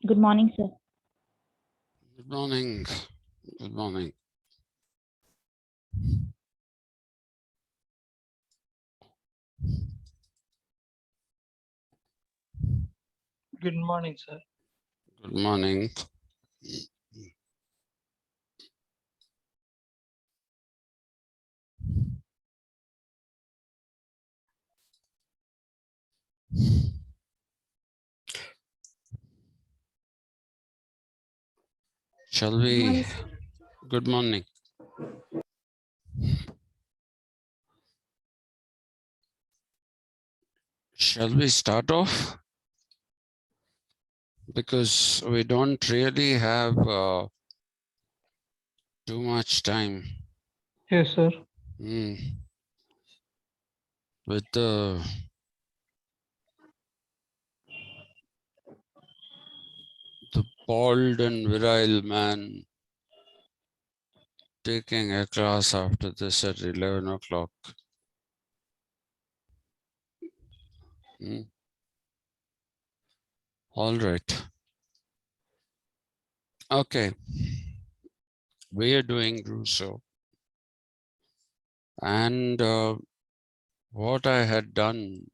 Good morning, sir. Good morning. Good morning. Good morning, sir. Good morning. Shall we? Good morning. Shall we start off? Because we don't really have too much time. Yes, sir. With the bald and virile man taking a class after this at 11 o'clock. All right. Okay. We are doing Rousseau. And what I had done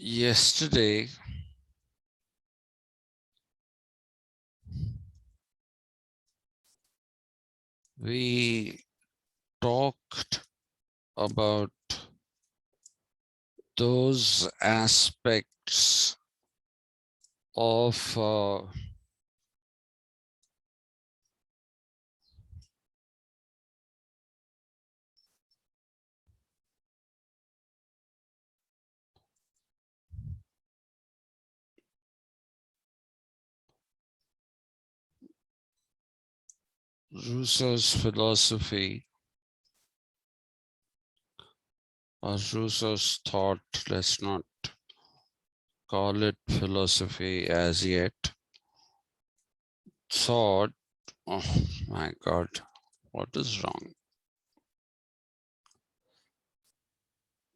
yesterday, we talked about those aspects of Rousseau's philosophy or Rousseau's thought. Let's not call it philosophy as yet. Thought, oh my God, what is wrong?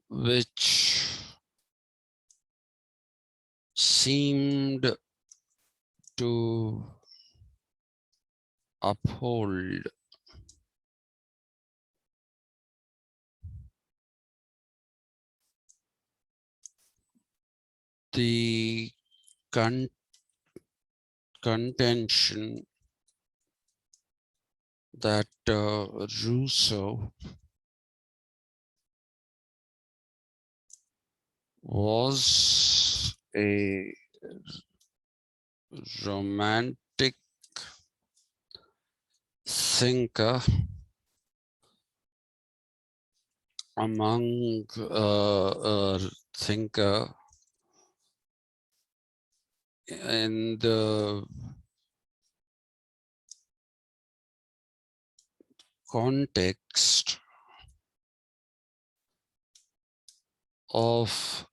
Which seemed to uphold the contention that Rousseau was a romantic thinker among a thinker in the context of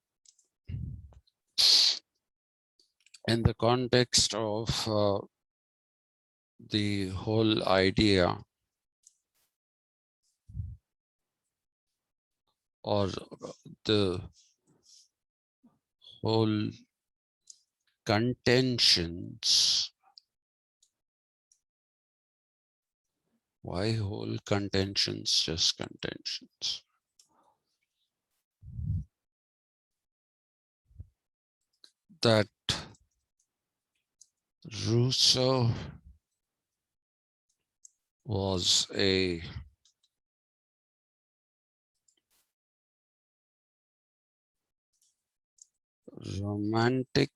the whole idea or the whole contentions. Why whole contentions? Just contentions. That Rousseau was a romantic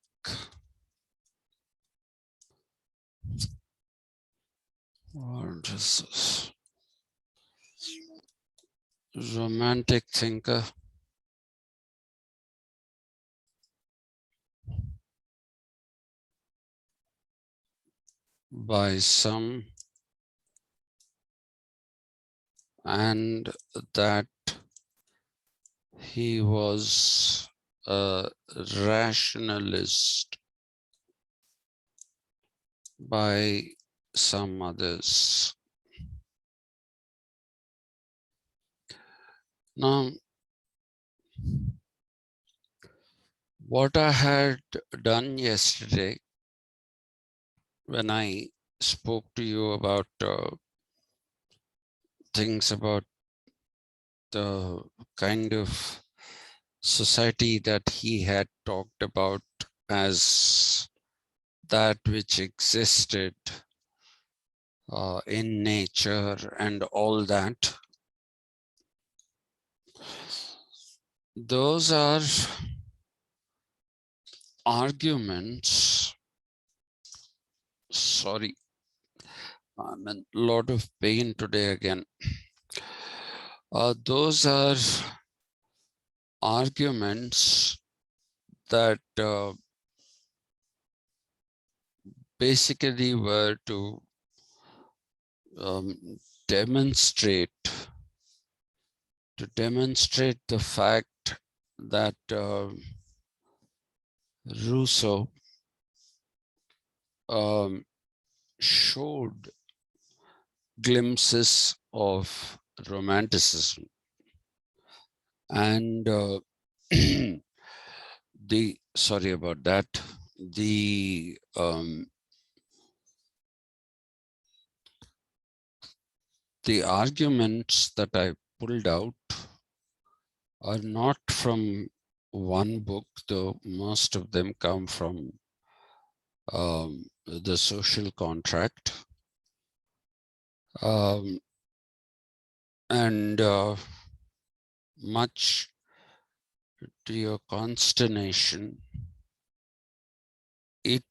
what is this? Romantic thinker by some and that he was a rationalist by some others. Now, what I had done yesterday when I spoke to you about things about the kind of society that he had talked about as that which existed in nature and all that, those are arguments. Sorry, I'm in a lot of pain today again. Those are arguments that basically were to demonstrate the fact that Rousseau showed glimpses of romanticism, and sorry about that, the arguments that I pulled out are not from one book, though most of them come from the social contract. And much to your consternation, it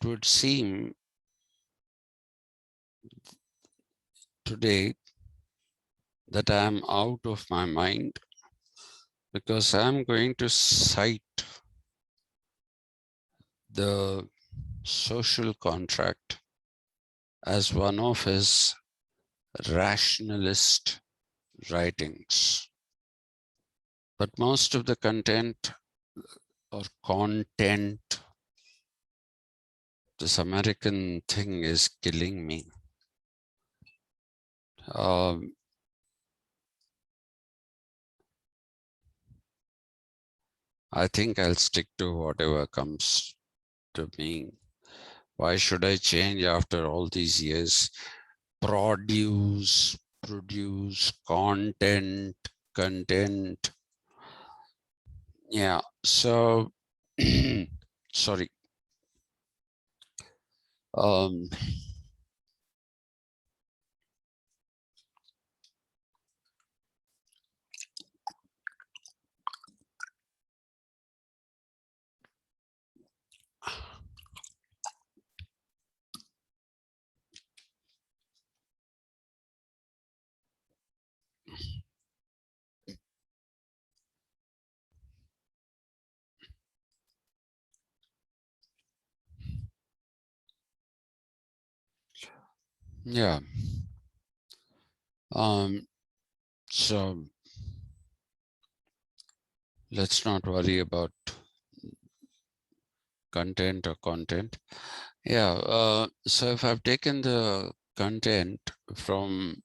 would seem today that I am out of my mind, because I'm going to cite the social contract as one of his rationalist writings. But most of the content or content, this American thing is killing me. I think I'll stick to whatever comes to me. Why should I change after all these years? Produce, content. Yeah, so sorry. Yeah. So let's not worry about content or content. Yeah. So if I've taken the content from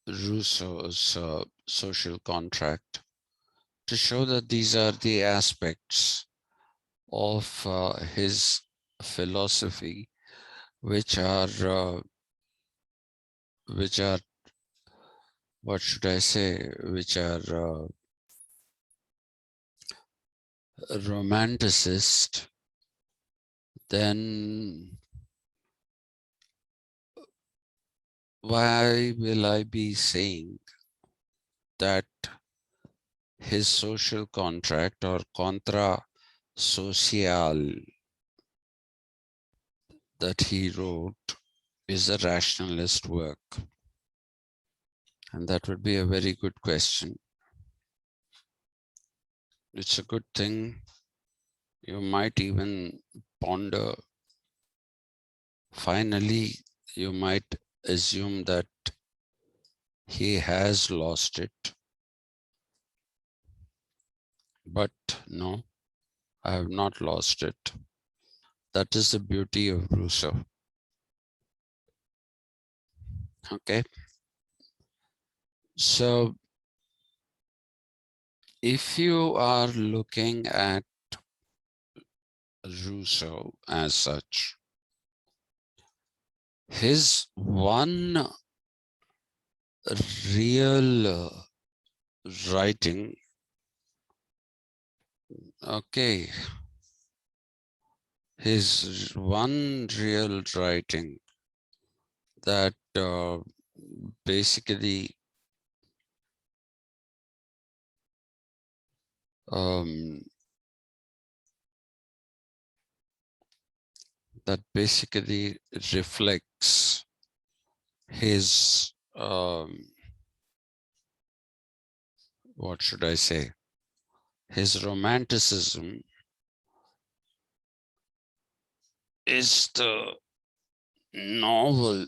Rousseau's social contract to show that these are the aspects of his philosophy which are what should I say, which are romanticist, then why will I be saying that his social contract or contra social that he wrote is a rationalist work? And that would be a very good question. It's a good thing you might even ponder finally you might assume that he has lost it. But no, I have not lost it. That is the beauty of Rousseau. Okay. So if you are looking at Rousseau as such, his one real writing, okay, his one real writing that basically um, reflects his what should I say, his romanticism is the novel.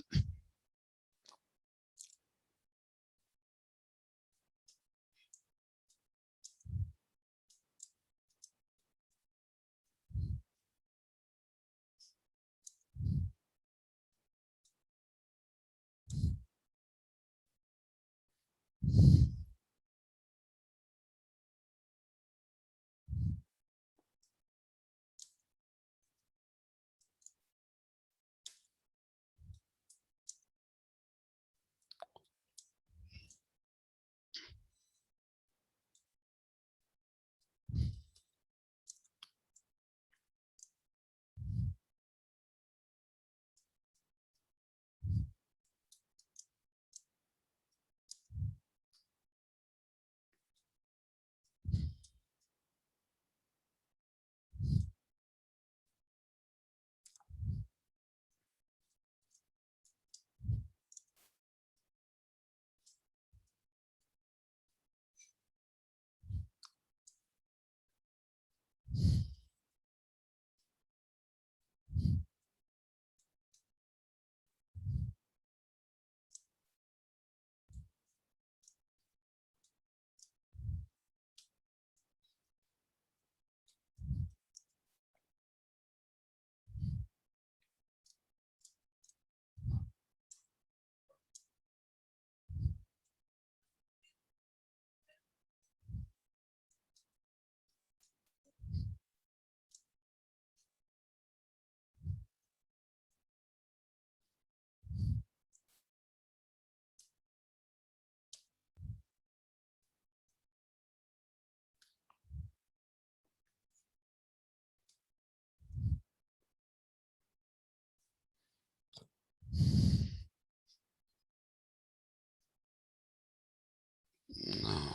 No.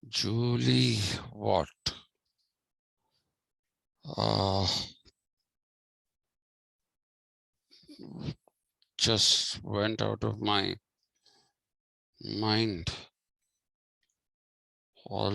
Julie, what? Uh, just went out of my mind. All,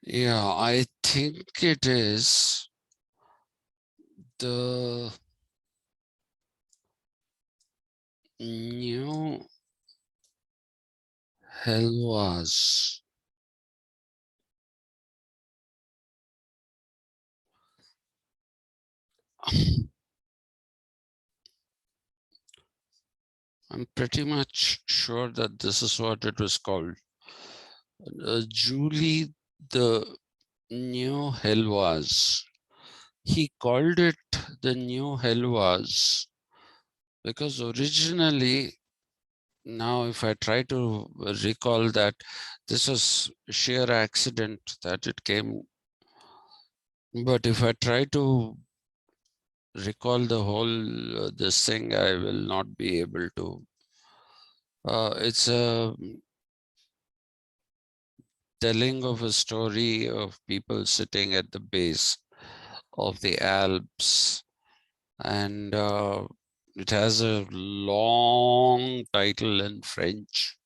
yeah, I think it is the new Helwas. I'm pretty much sure that this is what it was called. Julie, the new Helwas. He called it the new Helwas because originally, now if I try to recall that, this was sheer accident that it came. But if I try to recall the whole this thing, I will not be able to. It's a telling of a story of people sitting at the base of the Alps, and it has a long title in French,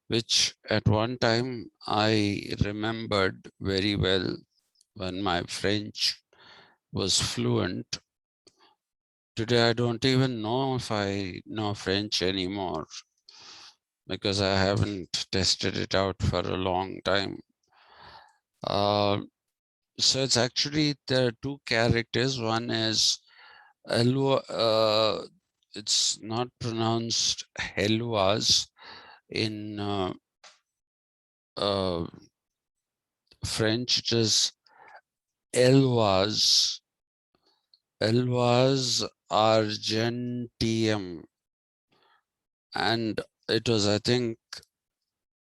which at one time I remembered very well when my French was fluent. Today, I don't even know if I know French anymore because I haven't tested it out for a long time. So it's actually, there are two characters. One is it's not pronounced Helwas in uh, French. It is Elvas. Elvas Argentium. And it was, I think,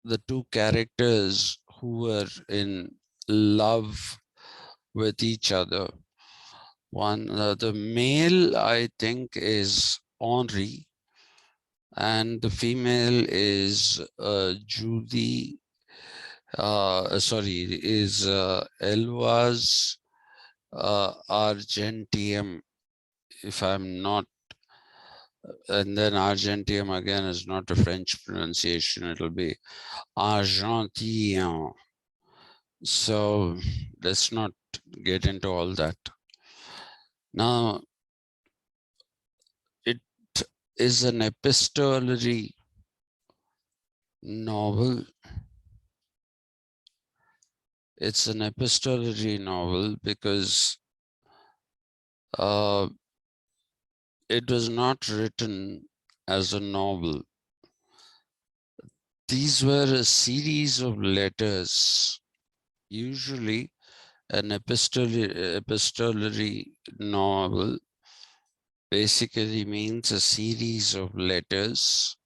the two characters who were in love with each other. One, the male, I think, is Henri, and the female is Judy. Sorry, is Elvas Argentium, if I'm not. And then Argentium again is not a French pronunciation; it'll be Argentien. So let's not get into all that. Now, it is an epistolary novel. It's an epistolary novel because it was not written as a novel. These were a series of letters. Usually, an epistolary novel basically means a series of letters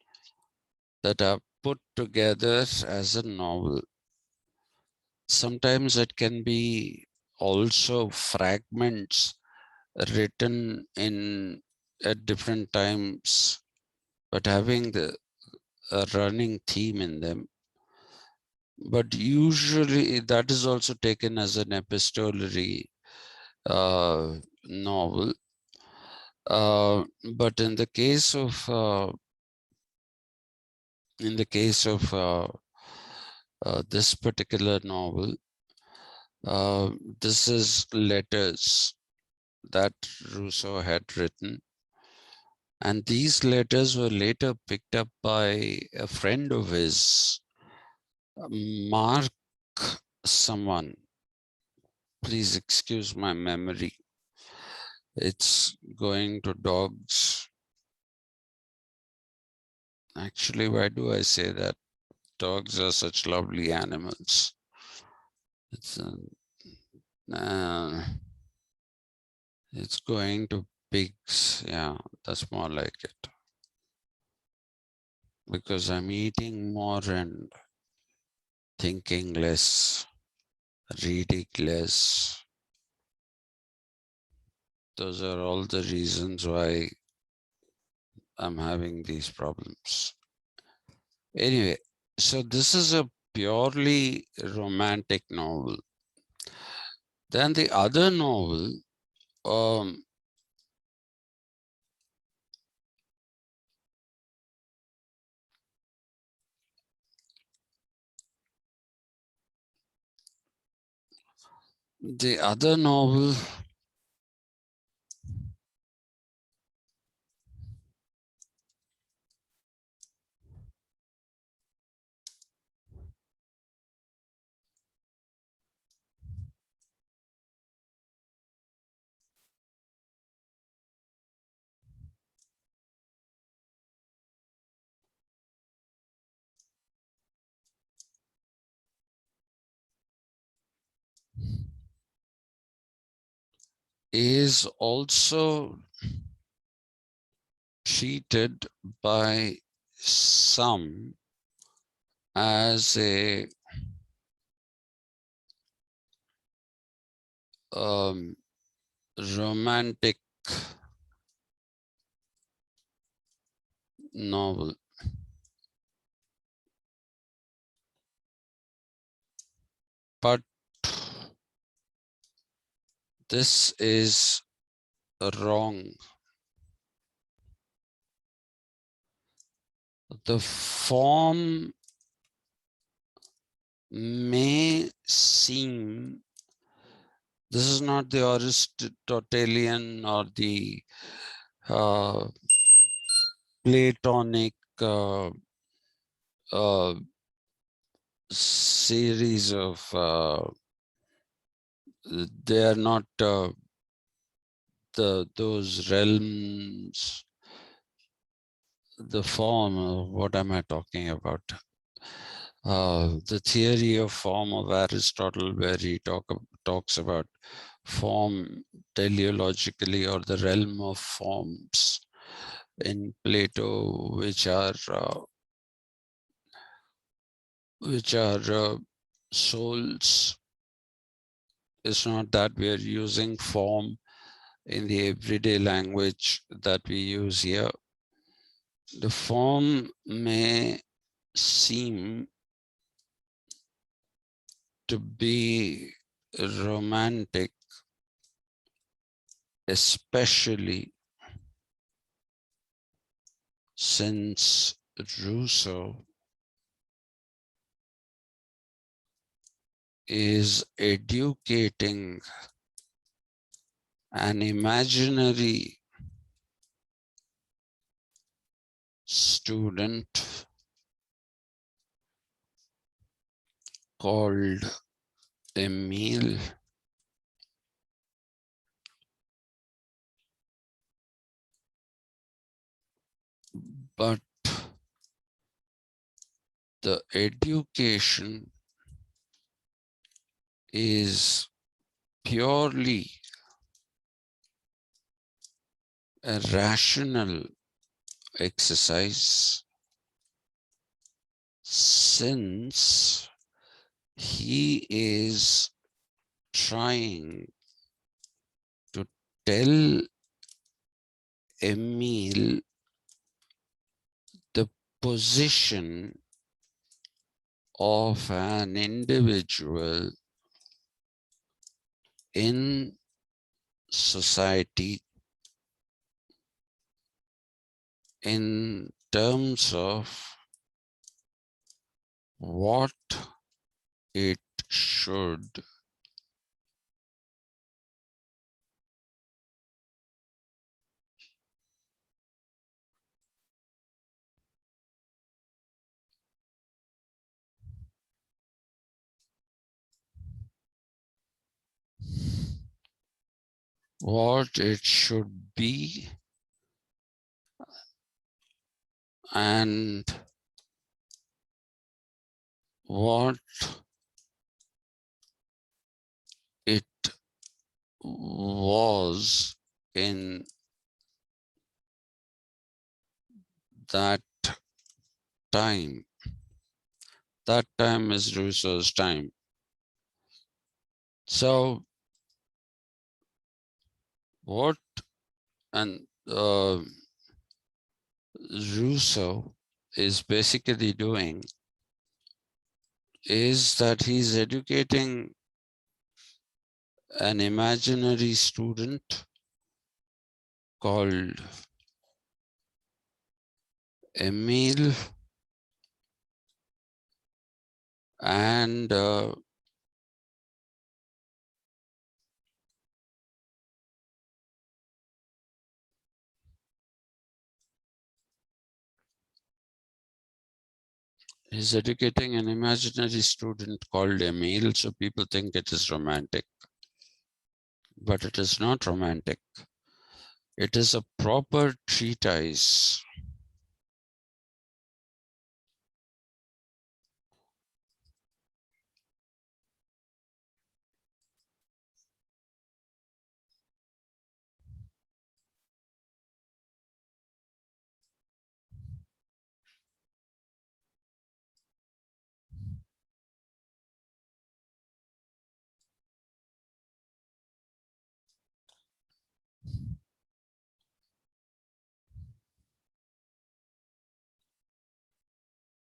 that are put together as a novel. Sometimes it can be also fragments written in at different times, but having a running theme in them. But usually that is also taken as an epistolary novel. But in the case of this particular novel, this is letters that Rousseau had written, and these letters were later picked up by a friend of his, Mark someone. Please excuse my memory. It's going to dogs. Actually, why do I say that? Dogs are such lovely animals. It's going to pigs. Yeah, that's more like it. Because I'm eating more and thinking less, reading less. Those are all the reasons why I'm having these problems. Anyway, so this is a purely romantic novel. Then the other novel, um, the other novel is also treated by some as a romantic novel. But this is wrong. The form may seem, this is not the Aristotelian or the uh, Platonic uh, series of, they are not those realms, the form, what am I talking about? The theory of form of Aristotle, where he talks about form teleologically, or the realm of forms in Plato, which are souls. It's not that we are using form in the everyday language that we use here. The form may seem to be romantic, especially since Rousseau is educating an imaginary student called Emile. But the education is purely a rational exercise, since he is trying to tell Emile the position of an individual in society in terms of what it should be, and what it was in that time. That time is Rousseau's time. So what and Rousseau is basically doing is that he's educating an imaginary student called Emile, and he's educating an imaginary student called Emile, so people think it is romantic. But it is not romantic. It is a proper treatise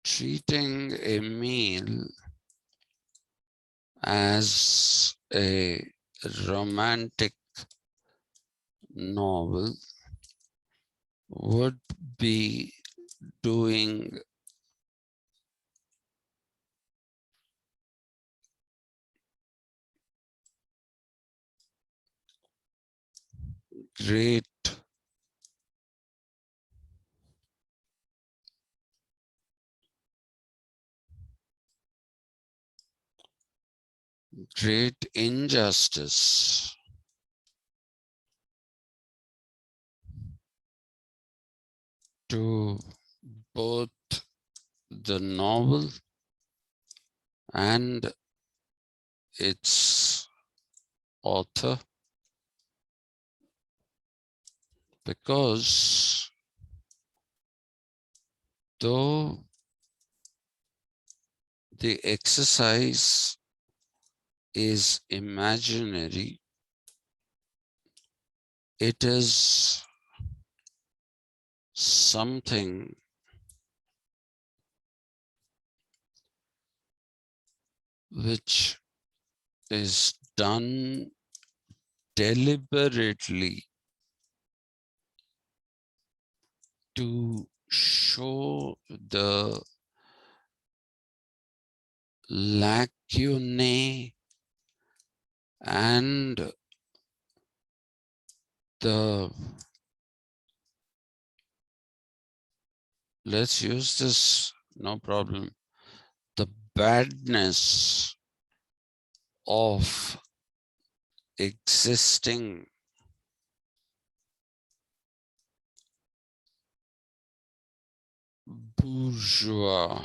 treating Emile as a romantic novel would be doing great injustice to both the novel and its author, because though the exercise is imaginary, it is something which is done deliberately to show the lacunae and the, let's use this, no problem, the badness of existing bourgeois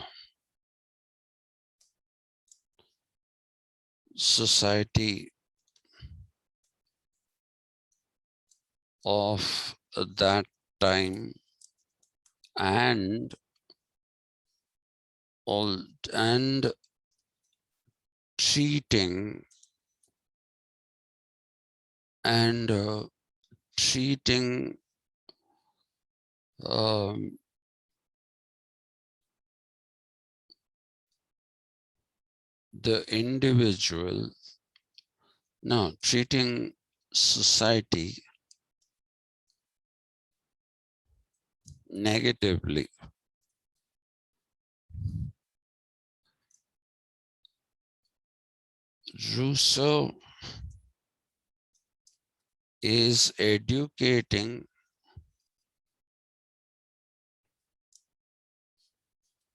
society of that time, and all, and treating and treating um, the individual, no, treating society negatively. Rousseau is educating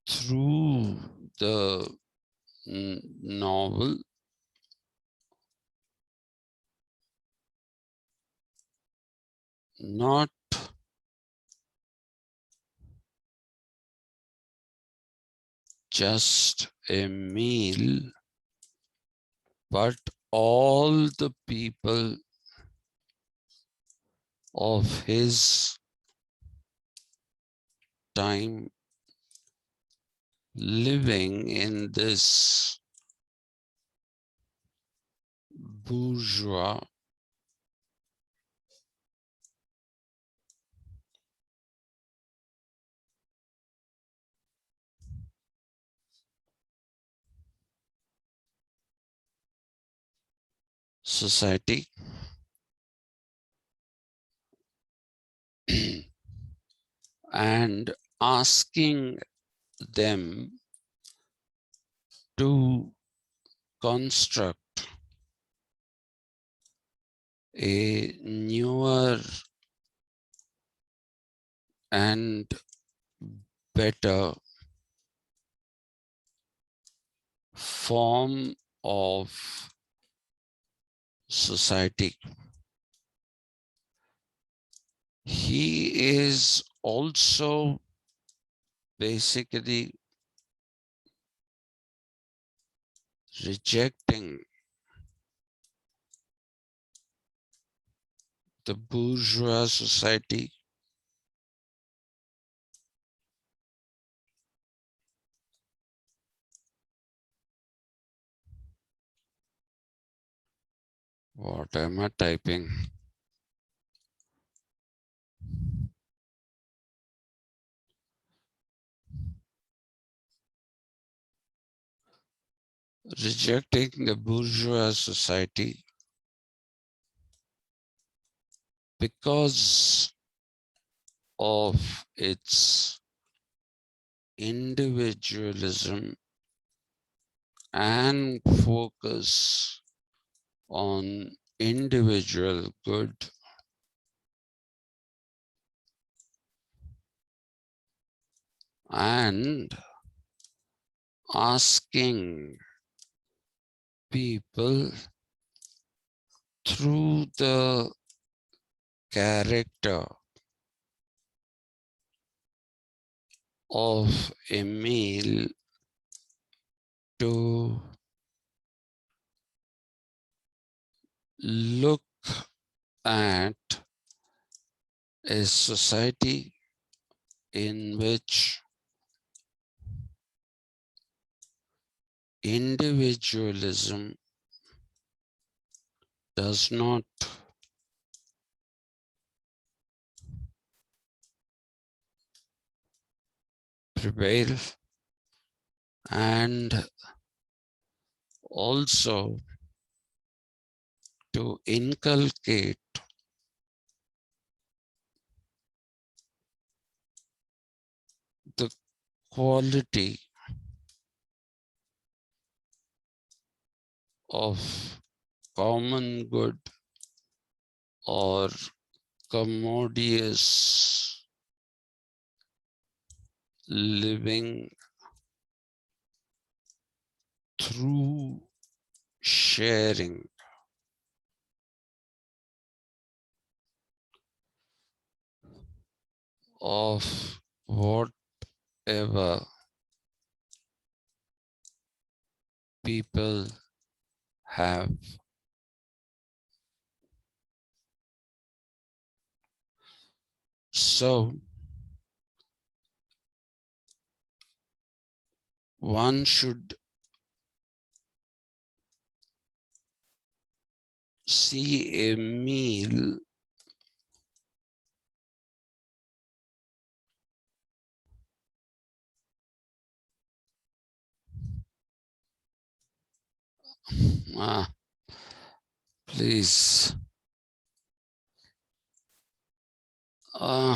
through the novel, not just Emile, but all the people of his time living in this bourgeois society. And asking them to construct a newer and better form of society. He is also basically rejecting the bourgeois society, what am I typing? rejecting the bourgeois society because of its individualism and focus on individual good, and asking people through the character of Emile to look at a society in which individualism does not prevail, and also to inculcate the quality of common good or commodious living through sharing of whatever people have. So one should see a meal ah, please. Uh,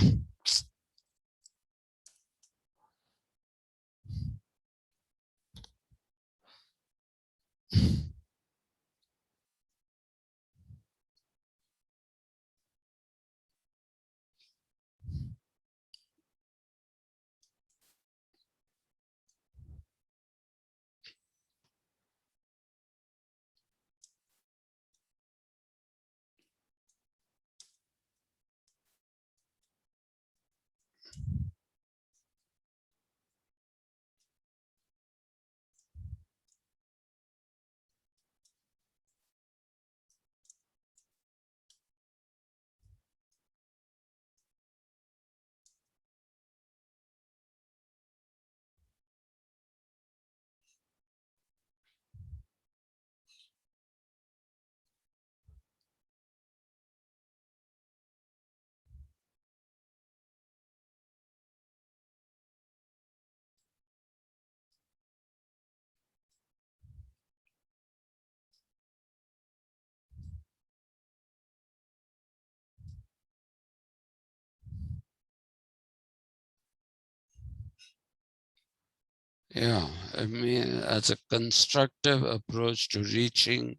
yeah, I mean, as a constructive approach to reaching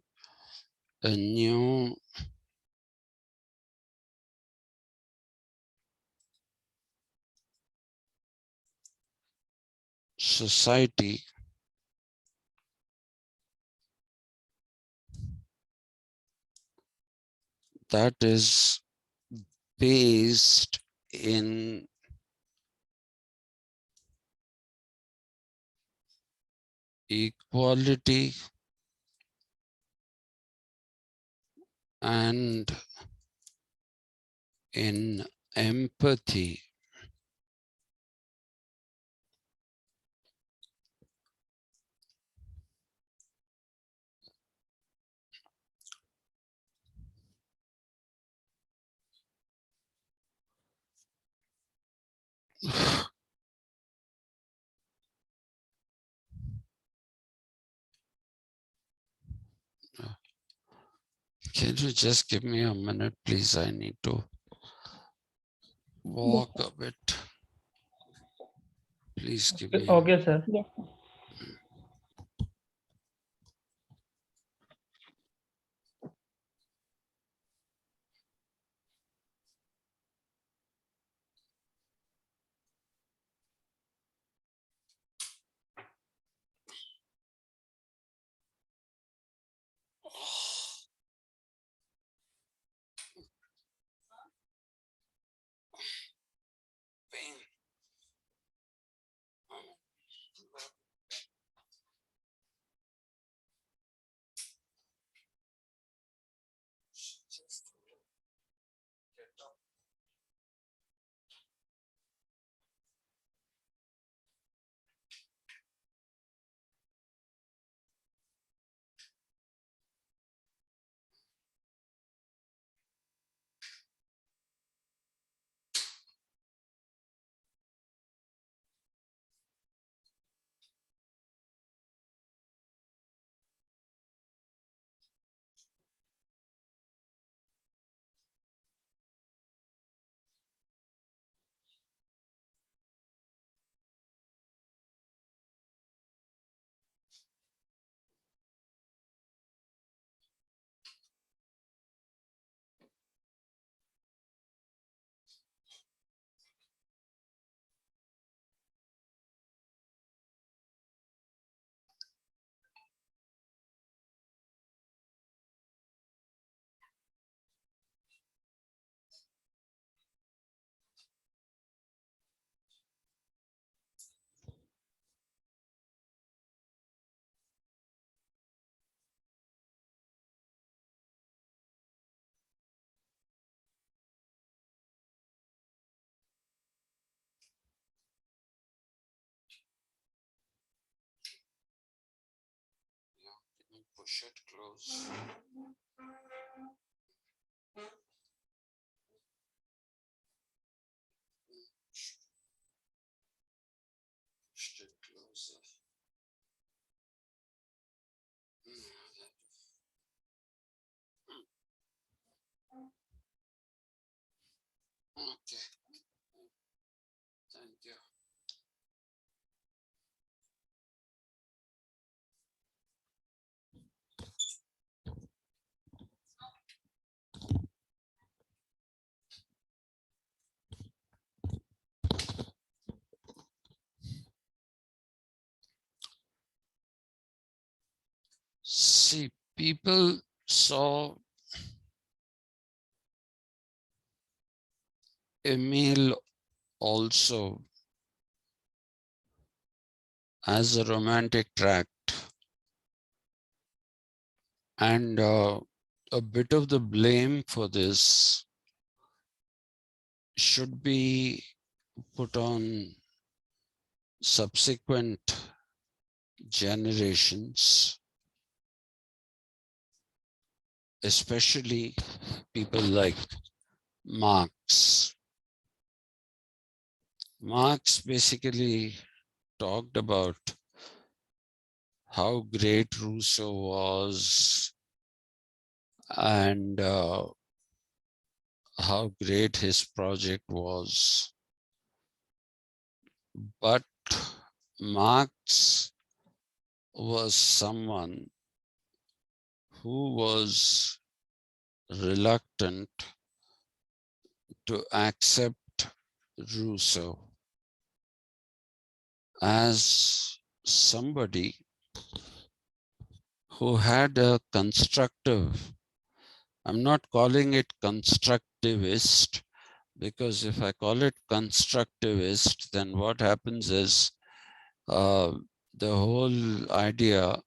a new society that is based in equality and in empathy. Can you just give me a minute, please? I need to Yes, walk sir. a bit. Please give me a Okay, sir. Yes, sir. pain. Just get up. Yeah, can you push it close? Push it closer. Okay, thank you. See, people saw Emile also as a romantic tract, and a bit of the blame for this should be put on subsequent generations, especially people like Marx. Marx basically talked about how great Rousseau was and how great his project was. But Marx was someone who was reluctant to accept Rousseau as somebody who had a constructive, I'm not calling it constructivist, because if I call it constructivist, then what happens is uh, the whole idea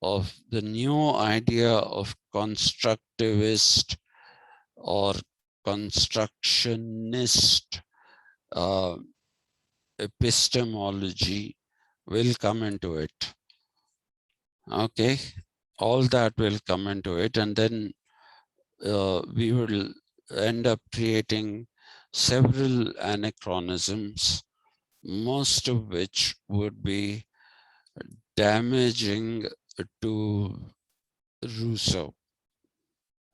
of the new idea of constructivist or constructionist uh, epistemology will come into it. Okay, all that will come into it, and then we will end up creating several anachronisms, most of which would be damaging to Rousseau.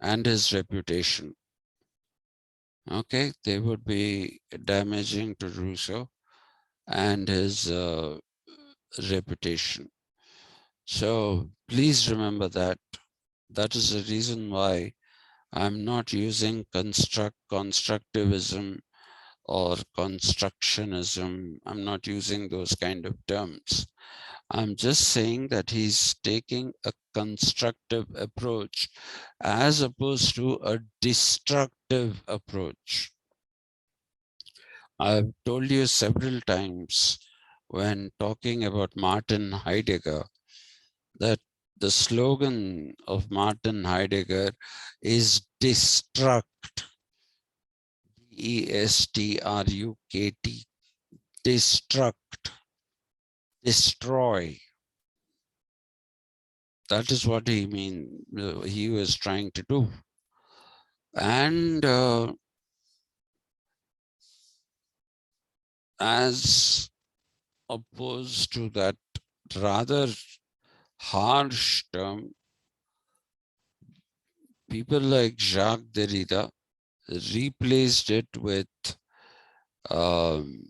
and his reputation. Okay, they would be damaging to Rousseau and his reputation. So please remember that. That is the reason why I'm not using constructivism or constructionism. I'm not using those kind of terms. I'm just saying that he's taking a constructive approach as opposed to a destructive approach. I've told you several times when talking about Martin Heidegger that the slogan of Martin Heidegger is destruct, destrukt, destruct, destroy. That is what he was trying to do. And as opposed to that rather harsh term, people like Jacques Derrida replaced it with um,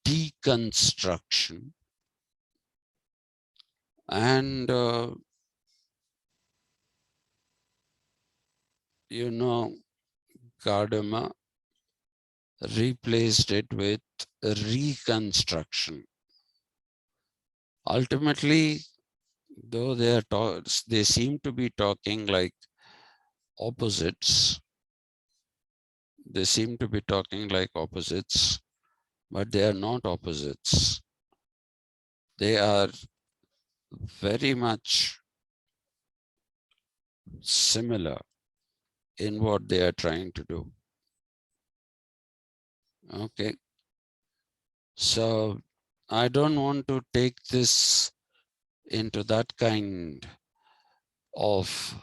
deconstruction. And, Gadamer replaced it with reconstruction. Ultimately, though they seem to be talking like opposites, they seem to be talking like opposites, but they are not opposites. They are very much similar in what they are trying to do. Okay. So I don't want to take this into that kind of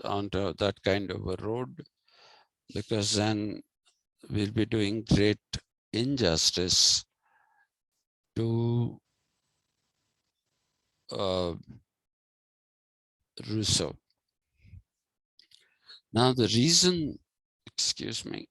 onto that kind of a road, because then we'll be doing great injustice to Rousseau. Now the reason, excuse me,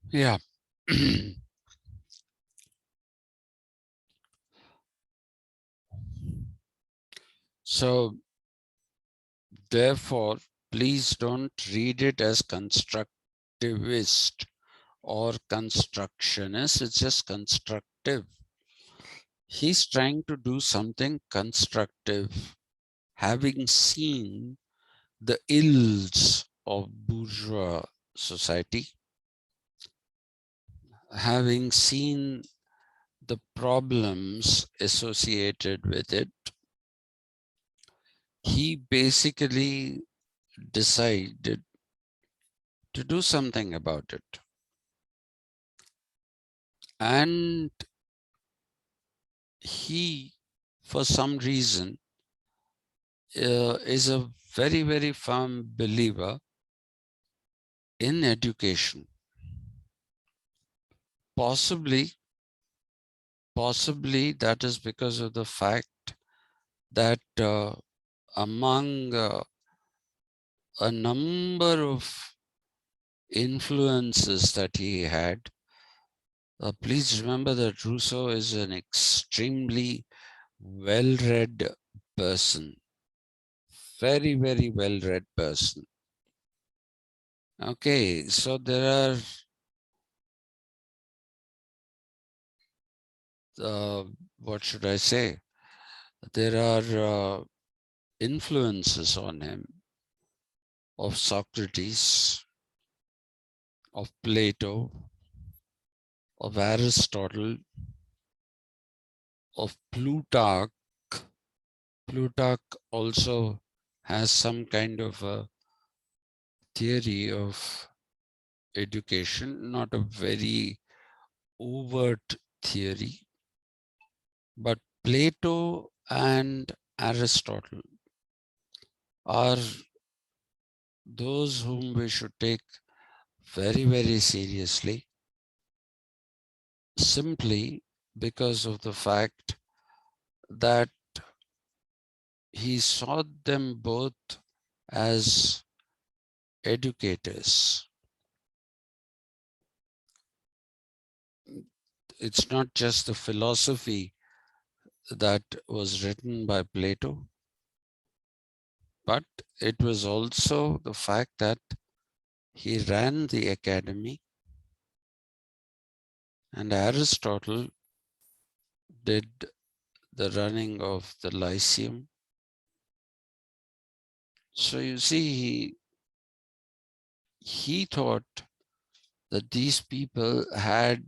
yeah. So therefore, please don't read it as constructivist or constructionist. It's just constructive. He's trying to do something constructive, having seen the ills of bourgeois society, having seen the problems associated with it, he basically decided to do something about it. And he, for some reason, is a very, very firm believer in education. Possibly that is because of the fact that among a number of influences that he had, please remember that Rousseau is an extremely well-read person, very, very well-read person. Okay, so there are, what should I say? There are influences on him of Socrates, of Plato, of Aristotle, of Plutarch. Plutarch also has some kind of a theory of education, not a very overt theory, but Plato and Aristotle are those whom we should take very, very seriously, simply because of the fact that he saw them both as educators. It's not just the philosophy that was written by Plato, but it was also the fact that he ran the academy and Aristotle did the running of the Lyceum. So you see, he thought that these people had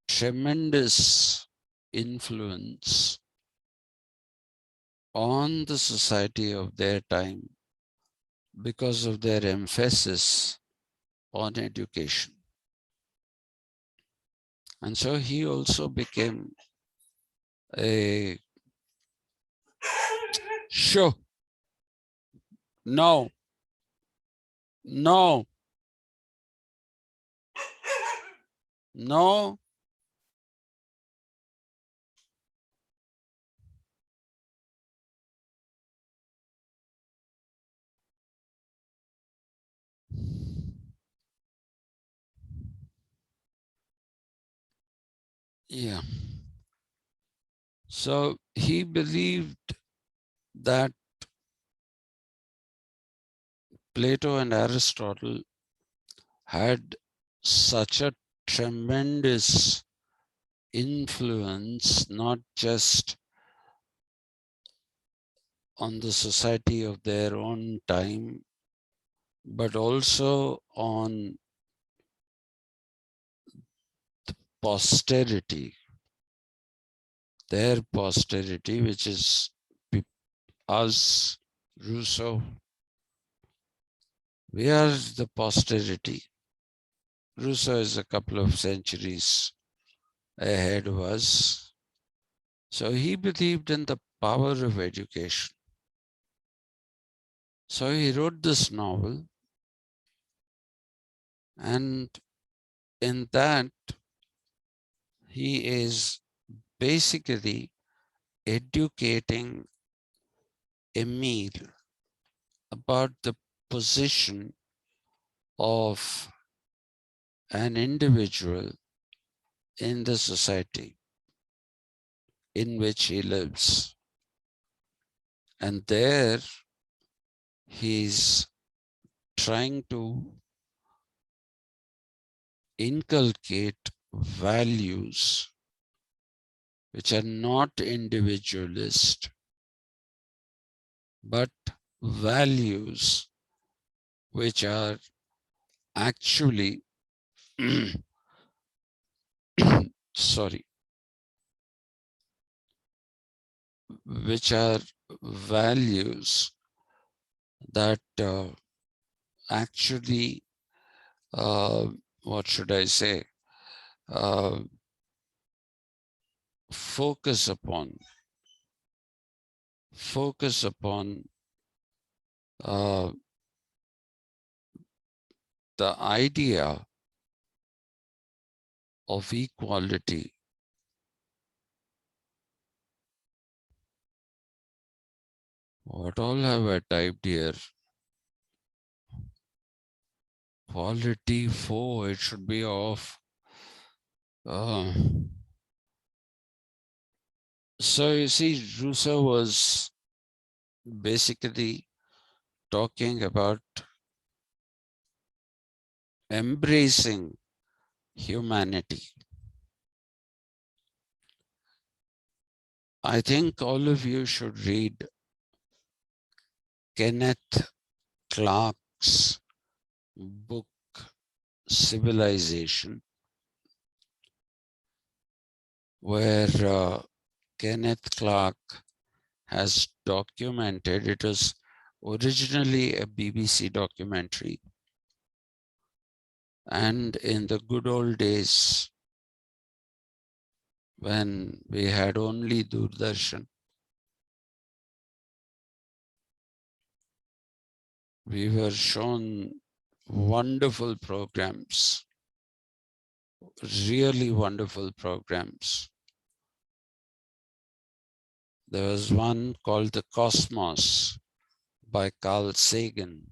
tremendous influence on the society of their time because of their emphasis on education. And so he also became a sure, no, no, no. Yeah. So he believed that Plato and Aristotle had such a tremendous influence, not just on the society of their own time, but also on posterity, their posterity, which is us, Rousseau. We are the posterity. Rousseau is a couple of centuries ahead of us. So he believed in the power of education. So he wrote this novel, and in that, he is basically educating Emile about the position of an individual in the society in which he lives. And there he's trying to inculcate values which are not individualist, but values which are actually, sorry, which are values that actually, uh, what should I say, uh, focus upon focus upon uh, the idea of equality. What all have I typed here? Quality 4, it should be off. Uh, so you see, Rousseau was basically talking about embracing humanity. I think all of you should read Kenneth Clark's book, Civilization. where Kenneth Clark has documented. It was originally a BBC documentary. And in the good old days, when we had only Doordarshan, we were shown wonderful programs, really wonderful programs. There was one called The Cosmos by Carl Sagan,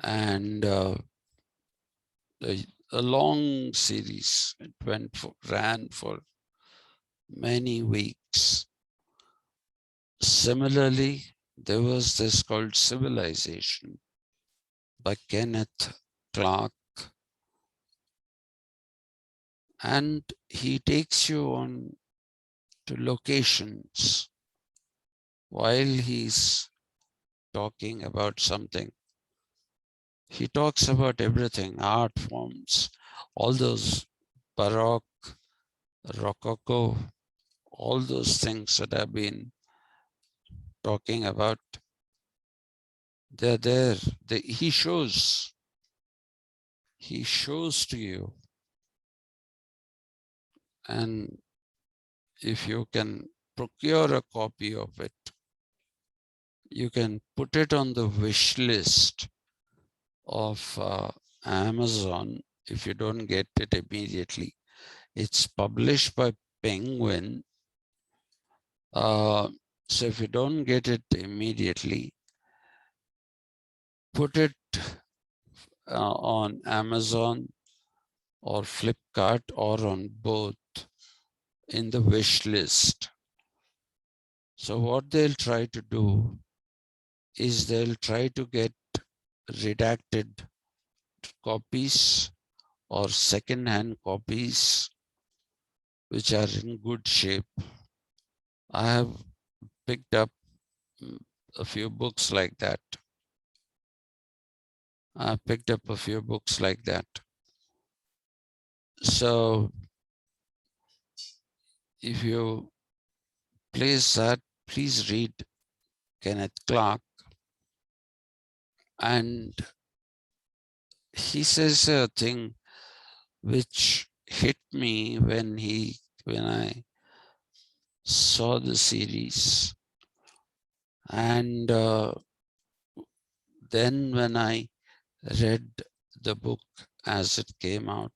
and a long series. It ran for many weeks. Similarly, there was this called Civilization by Kenneth Clark, and he takes you on to locations while he's talking about something. He talks about everything, art forms, all those Baroque, Rococo, all those things that I've been talking about. They're there. He shows to you. And if you can procure a copy of it, you can put it on the wish list of Amazon if you don't get it immediately. It's published by Penguin. So if you don't get it immediately, put it on Amazon or Flipkart or on both in the wish list. So what they'll try to do is they'll try to get redacted copies or second-hand copies which are in good shape. I have picked up a few books like that. So if you place that, please read Kenneth Clark. And he says a thing which hit me when I saw the series. And then when I read the book as it came out,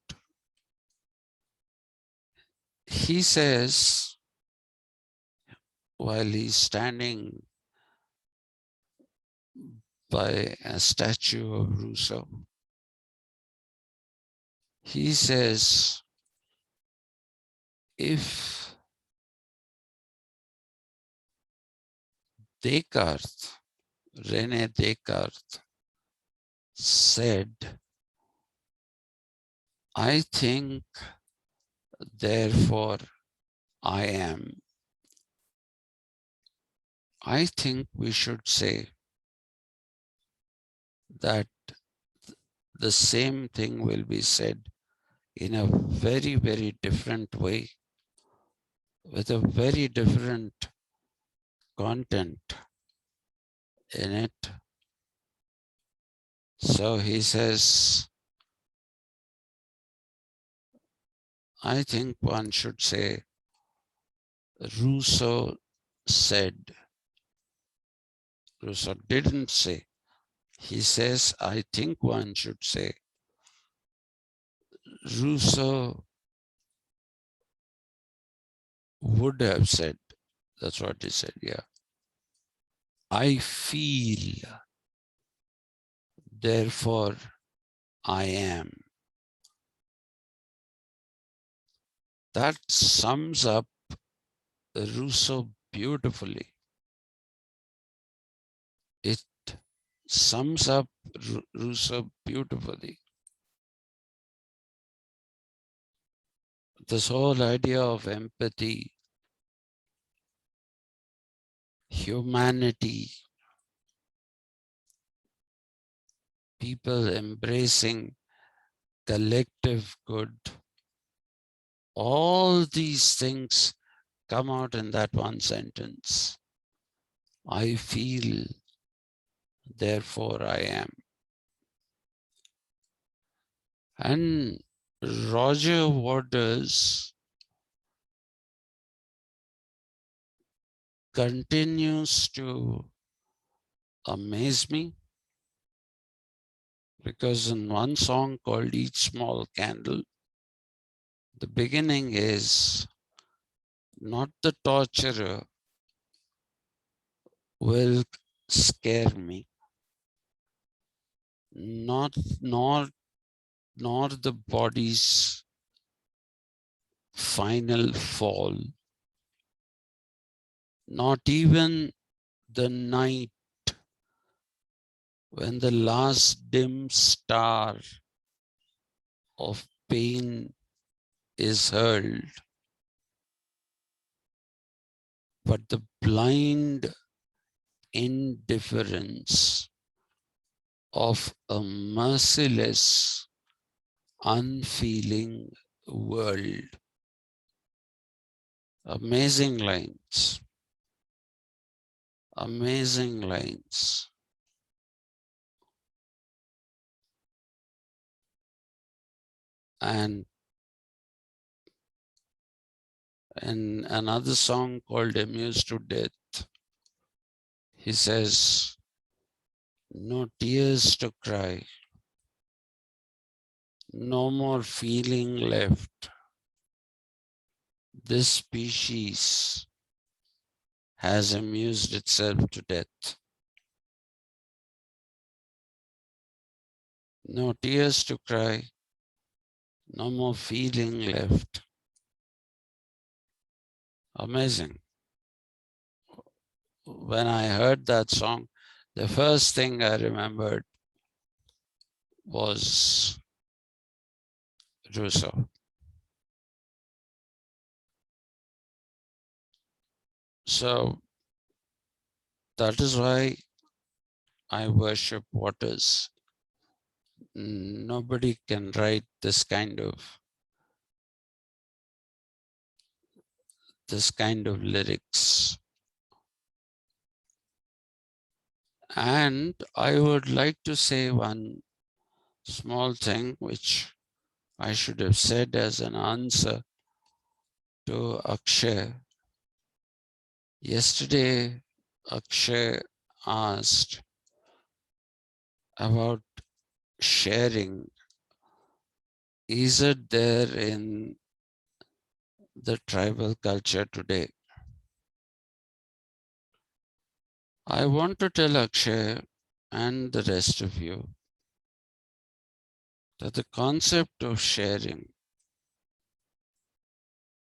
he says, while he's standing by a statue of Rousseau, he says, if René Descartes said, I think, therefore I am, I think we should say that the same thing will be said in a very, very different way, with a very different content in it. So he says, I think one should say, Rousseau said. Rousseau didn't say. He says, I think one should say. Rousseau would have said. That's what he said, yeah. I feel, therefore I am. That sums up Rousseau beautifully. It sums up Rousseau beautifully. This whole idea of empathy, humanity, people embracing collective good, All these things come out in that one sentence. I feel, therefore I am. And Roger Waters continues to amaze me because in one song called Each Small Candle, the beginning is not the torturer will scare me, not nor the body's final fall, not even the night when the last dim star of pain is hurled, but the blind indifference of a merciless, unfeeling world. Amazing lines. Amazing lines. And in another song called Amused to Death, he says, no tears to cry, no more feeling left. This species has amused itself to death. No tears to cry, no more feeling left. Amazing. When I heard that song, the first thing I remembered was Rousseau. So that is why I worship Waters. Nobody can write this kind of lyrics. And I would like to say one small thing which I should have said as an answer to Akshay. Yesterday, Akshay asked about sharing. Is it there in the tribal culture today? I want to tell Akshay and the rest of you that the concept of sharing,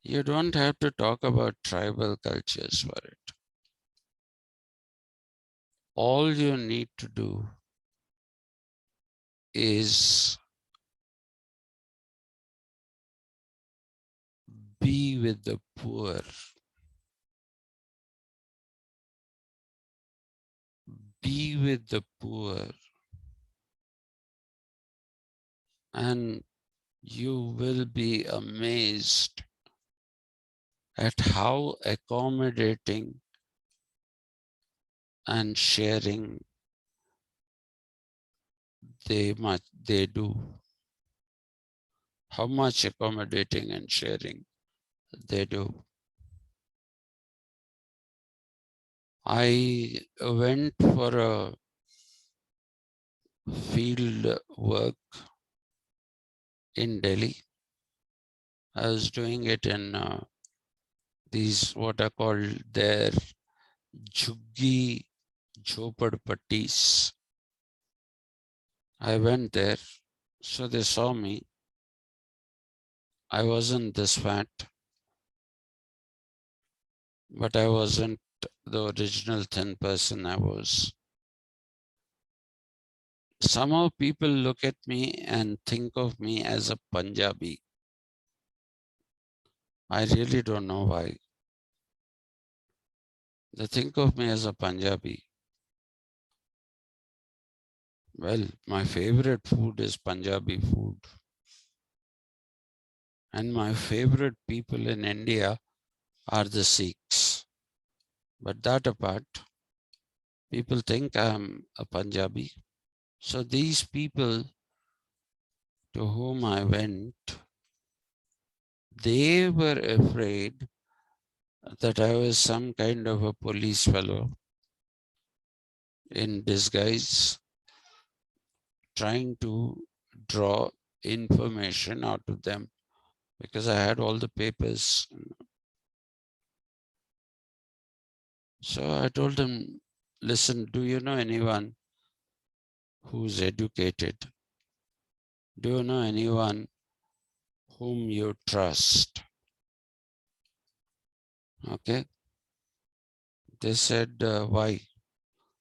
you don't have to talk about tribal cultures for it. All you need to do is be with the poor, be with the poor, and you will be amazed at how accommodating and sharing they do. How much accommodating and sharing they do. I went for a field work in Delhi. I was doing it in these what are called their jhuggi jhopadpattis. I went there, so they saw me. I wasn't this fat, but I wasn't the original thin person I was. Somehow people look at me and think of me as a Punjabi. I really don't know why. They think of me as a Punjabi. Well, my favorite food is Punjabi food. And my favorite people in India are the Sikhs. But that apart, people think I'm a Punjabi. So these people to whom I went, they were afraid that I was some kind of a police fellow in disguise, trying to draw information out of them because I had all the papers. So I told them, listen, do you know anyone who's educated? Do you know anyone whom you trust? Okay. They said, why?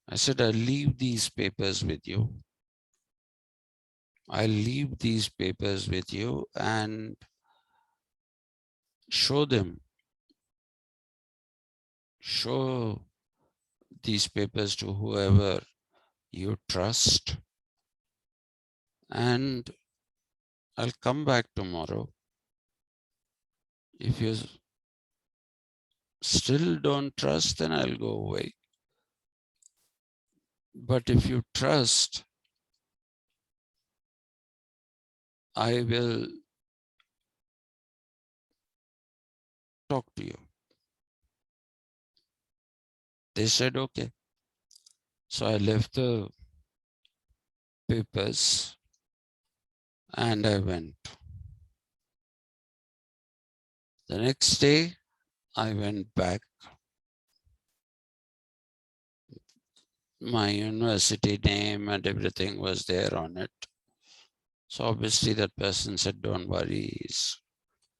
I said, I'll leave these papers with you. I'll leave these papers with you and show them, show these papers to whoever you trust, and I'll come back tomorrow. If you still don't trust, then I'll go away. But if you trust, I will talk to you. They said, okay. So I left the papers and I went. The next day, I went back. My university name and everything was there on it. So obviously that person said, don't worry, he's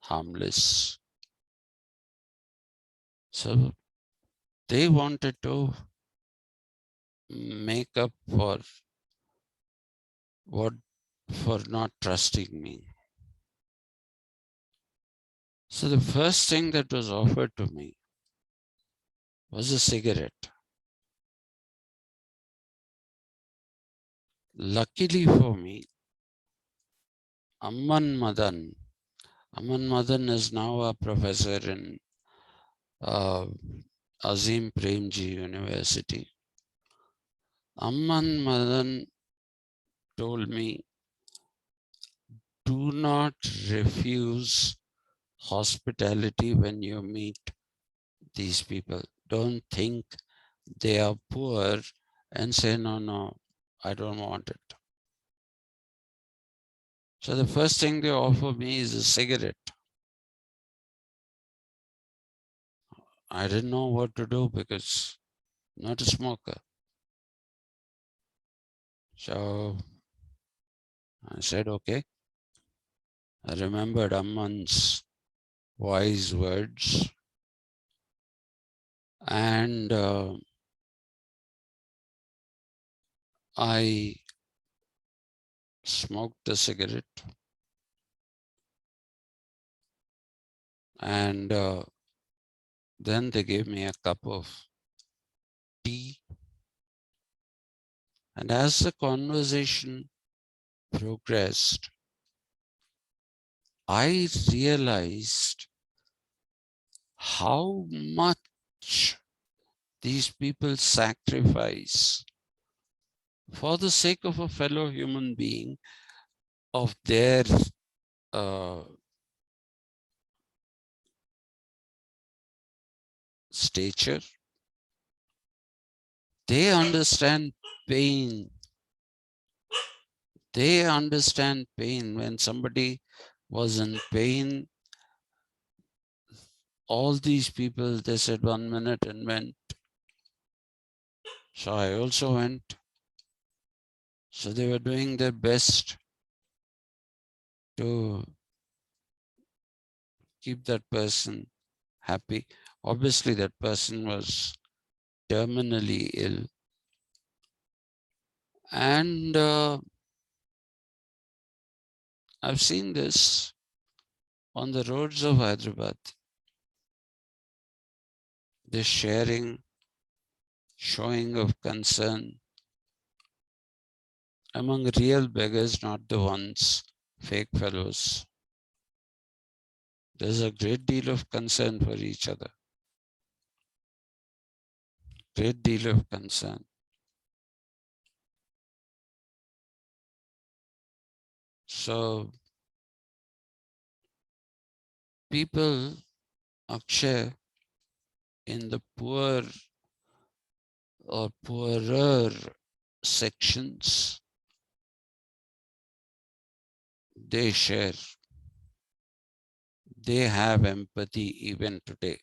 harmless. So they wanted to make up what for not trusting me. So the first thing that was offered to me was a cigarette. Luckily for me, Amman Madan is now a professor in uh, Azim Premji University. Amman Madan told me, do not refuse hospitality when you meet these people. Don't think they are poor and say, no, no, I don't want it. So the first thing they offer me is a cigarette. I didn't know what to do because I'm not a smoker. So I said, okay. I remembered Amman's wise words and I smoked a cigarette and then they gave me a cup of tea. And as the conversation progressed, I realized how much these people sacrifice for the sake of a fellow human being of their uh, stature. They understand pain. They understand pain. When somebody was in pain, all these people, they said 1 minute and went. So I also went. So they were doing their best to keep that person happy. Obviously, that person was terminally ill. And I've seen this on the roads of Hyderabad. This sharing, showing of concern among real beggars, not the ones, fake fellows. There's a great deal of concern for each other. Great deal of concern. So people, Akshay, in the poor or poorer sections, they share. They have empathy even today.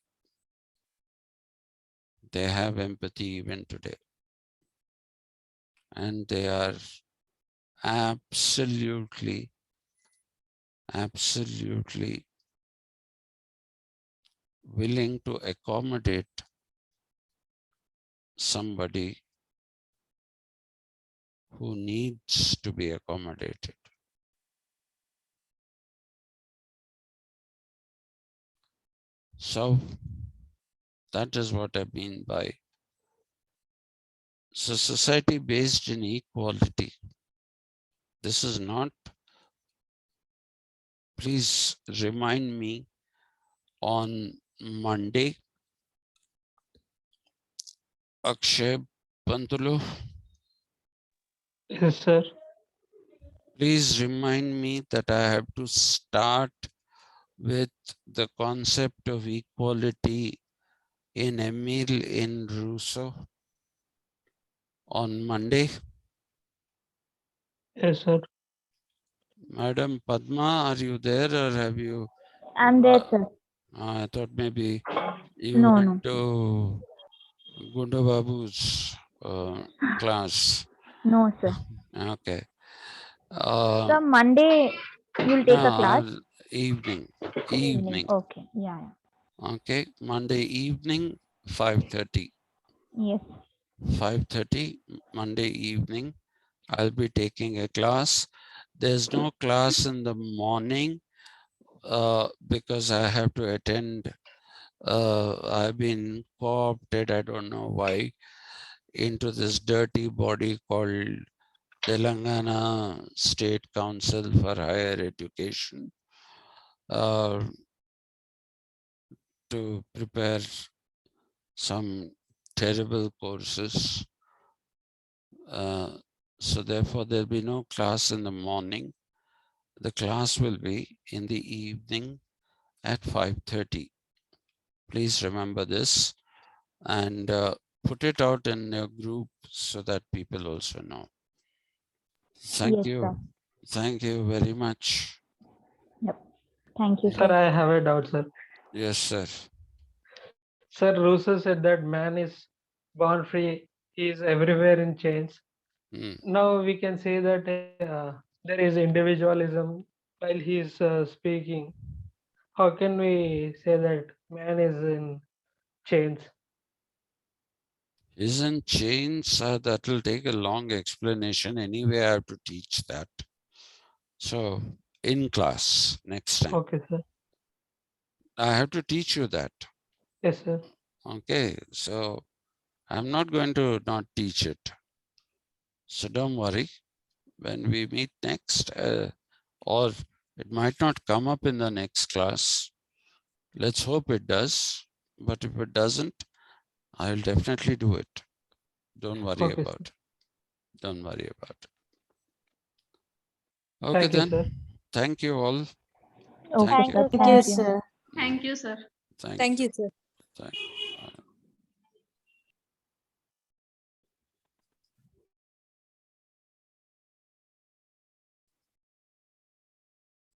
They have empathy even today. And they are absolutely willing to accommodate somebody who needs to be accommodated. So that is what I mean by society based in equality. This is not, please remind me on Monday, Akshay Pantulu, Yes, sir. please remind me that I have to start with the concept of equality in Emile in Rousseau on Monday. Yes, sir. Madam Padma, are you there or have you? I'm there, sir. I thought maybe you No, went no. to Gunda Babu's class. No, sir. Okay. So Monday you'll take a class? No, evening. Evening. Okay. Yeah, yeah. Okay. Monday evening, 5:30. Yes. 5:30, Monday evening, I'll be taking a class. There's no class in the morning because I have to attend. I've been co-opted, I don't know why, into this dirty body called Telangana State Council for Higher Education to prepare some terrible courses. So therefore there'll be no class in the morning. The class will be in the evening at 5:30. Please remember this and put it out in your group so that people also know. Thank Yes, you. sir. Thank you very much. Yep. Thank you, Sir, sir. I have a doubt, sir. Yes, sir. Sir, Rousseau said that man is born free, he is everywhere in chains. Mm. Now we can say that there is individualism while he is speaking. How can we say that man is in chains? Isn't chains? That will take a long explanation. Anyway, I have to teach that. So in class next time, Okay, sir. I have to teach you that. Yes, sir. Okay, so I'm not going to not teach it. So don't worry. When we meet next, or it might not come up in the next class. Let's hope it does. But if it doesn't, I'll definitely do it. Don't worry Okay, about sir. it. Don't worry about it. Okay Thank you, then. sir. Thank you all. Okay, Thank sir. you. Thank you, Thank you. sir. Mm, Thank you, sir. Thank Thank you. you, sir. Thank you.